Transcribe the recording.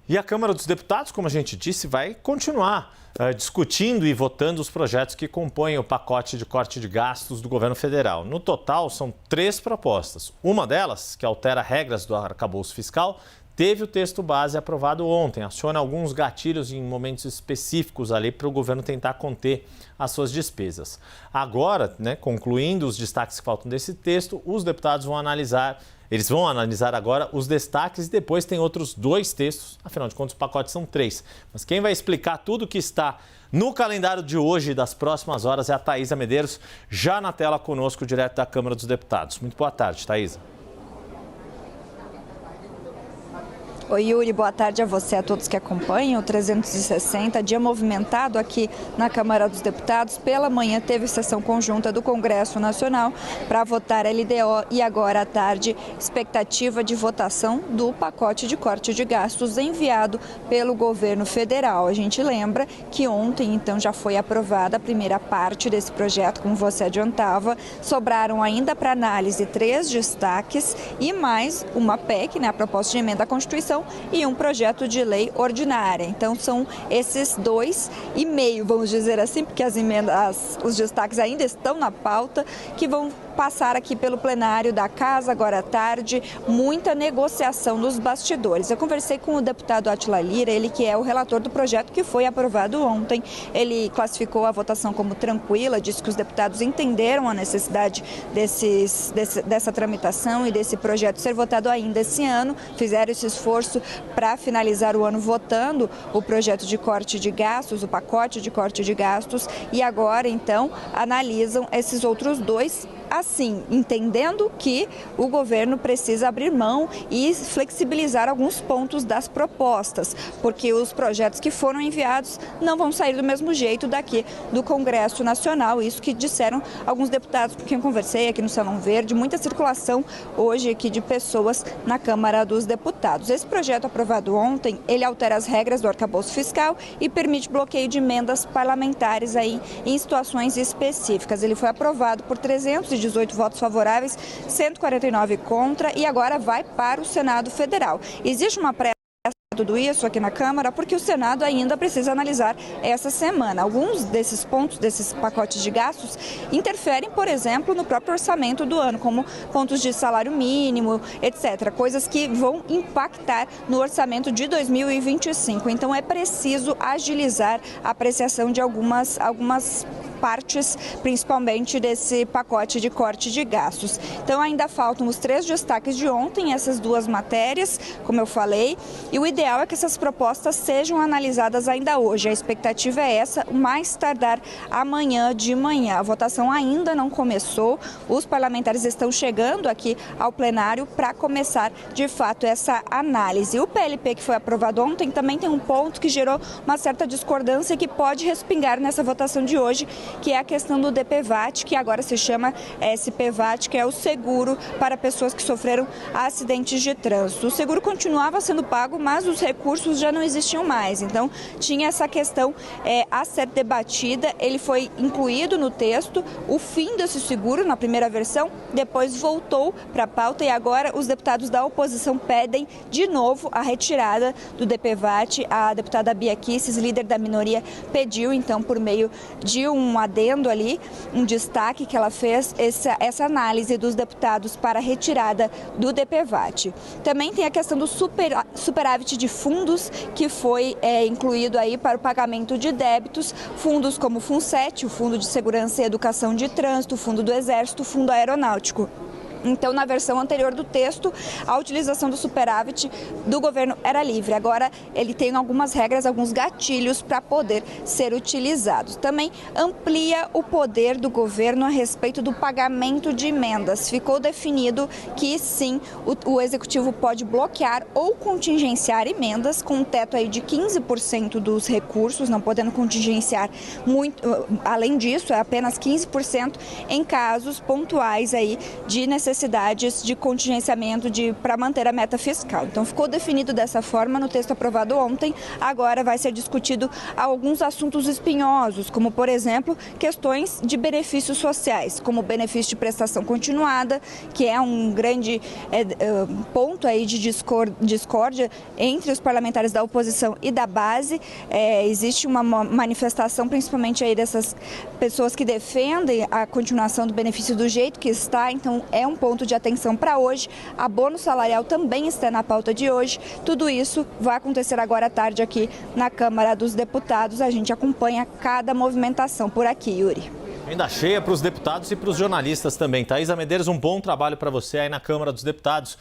E a Câmara dos Deputados, como a gente disse, vai continuar discutindo e votando os projetos que compõem o pacote de corte de gastos do governo federal. No total, são 3 propostas. Uma delas, que altera regras do arcabouço fiscal, teve o texto base aprovado ontem. Aciona alguns gatilhos em momentos específicos ali para o governo tentar conter as suas despesas. Agora, concluindo os destaques que faltam desse texto, os deputados vão analisar. Eles vão analisar agora os destaques e depois tem outros 2 textos. Afinal de contas, o pacote são 3. Mas quem vai explicar tudo que está no calendário de hoje e das próximas horas é a Thaisa Medeiros, já na tela conosco, direto da Câmara dos Deputados. Muito boa tarde, Thaisa. Oi, Yuri, boa tarde a você e a todos que acompanham o 360, dia movimentado aqui na Câmara dos Deputados. Pela manhã teve sessão conjunta do Congresso Nacional para votar a LDO e agora à tarde expectativa de votação do pacote de corte de gastos enviado pelo governo federal. A gente lembra que ontem então já foi aprovada a primeira parte desse projeto, como você adiantava. Sobraram ainda para análise 3 destaques e mais uma PEC, a proposta de emenda à Constituição, e um projeto de lei ordinária. Então são esses 2,5, vamos dizer assim, porque os destaques ainda estão na pauta, que vão passar aqui pelo plenário da Casa agora à tarde, muita negociação nos bastidores. Eu conversei com o deputado Átila Lira, ele que é o relator do projeto que foi aprovado ontem. Ele classificou a votação como tranquila, disse que os deputados entenderam a necessidade dessa tramitação e desse projeto ser votado ainda esse ano, fizeram esse esforço para finalizar o ano votando o projeto de corte de gastos, o pacote de corte de gastos, e agora então analisam esses outros 2, assim, entendendo que o governo precisa abrir mão e flexibilizar alguns pontos das propostas, porque os projetos que foram enviados não vão sair do mesmo jeito daqui do Congresso Nacional. Isso que disseram alguns deputados com quem eu conversei aqui no Salão Verde, muita circulação hoje aqui de pessoas na Câmara dos Deputados. Esse projeto aprovado ontem, ele altera as regras do arcabouço fiscal e permite bloqueio de emendas parlamentares aí em situações específicas. Ele foi aprovado por 318 votos favoráveis, 149 contra e agora vai para o Senado Federal. Existe uma pressa tudo isso aqui na Câmara porque o Senado ainda precisa analisar essa semana. Alguns desses pontos, desses pacotes de gastos, interferem, por exemplo, no próprio orçamento do ano, como pontos de salário mínimo, etc. Coisas que vão impactar no orçamento de 2025. Então é preciso agilizar a apreciação de algumas partes, principalmente desse pacote de corte de gastos. Então ainda faltam os 3 destaques de ontem, essas 2 matérias, como eu falei, e o ideal é que essas propostas sejam analisadas ainda hoje. A expectativa é essa, o mais tardar amanhã de manhã. A votação ainda não começou, os parlamentares estão chegando aqui ao plenário para começar de fato essa análise. O PLP que foi aprovado ontem também tem um ponto que gerou uma certa discordância que pode respingar nessa votação de hoje, que é a questão do DPVAT, que agora se chama SPVAT, que é o seguro para pessoas que sofreram acidentes de trânsito. O seguro continuava sendo pago, mas os recursos já não existiam mais. Então, tinha essa questão a ser debatida. Ele foi incluído no texto, o fim desse seguro na primeira versão, depois voltou para a pauta e agora os deputados da oposição pedem de novo a retirada do DPVAT. A deputada Bia Kicis, líder da minoria, pediu então por meio de um adendo ali, um destaque que ela fez, essa análise dos deputados para a retirada do DPVAT. Também tem a questão do superávit de fundos, que foi incluído aí para o pagamento de débitos, fundos como o FUNSET, o Fundo de Segurança e Educação de Trânsito, o Fundo do Exército, o Fundo Aeronáutico. Então, na versão anterior do texto, a utilização do superávit do governo era livre. Agora, ele tem algumas regras, alguns gatilhos para poder ser utilizado. Também amplia o poder do governo a respeito do pagamento de emendas. Ficou definido que, sim, o Executivo pode bloquear ou contingenciar emendas com um teto aí de 15% dos recursos, não podendo contingenciar muito. Além disso, é apenas 15% em casos pontuais aí de necessidade necessidades de contingenciamento para manter a meta fiscal. Então ficou definido dessa forma no texto aprovado ontem. Agora vai ser discutido alguns assuntos espinhosos, como por exemplo questões de benefícios sociais, como o benefício de prestação continuada, que é um grande ponto aí de discórdia entre os parlamentares da oposição e da base. Existe uma manifestação principalmente aí dessas pessoas que defendem a continuação do benefício do jeito que está, então é um ponto de atenção para hoje. Abono salarial também está na pauta de hoje. Tudo isso vai acontecer agora à tarde aqui na Câmara dos Deputados. A gente acompanha cada movimentação por aqui, Yuri. Agenda cheia para os deputados e para os jornalistas também. Thaisa Medeiros, um bom trabalho para você aí na Câmara dos Deputados.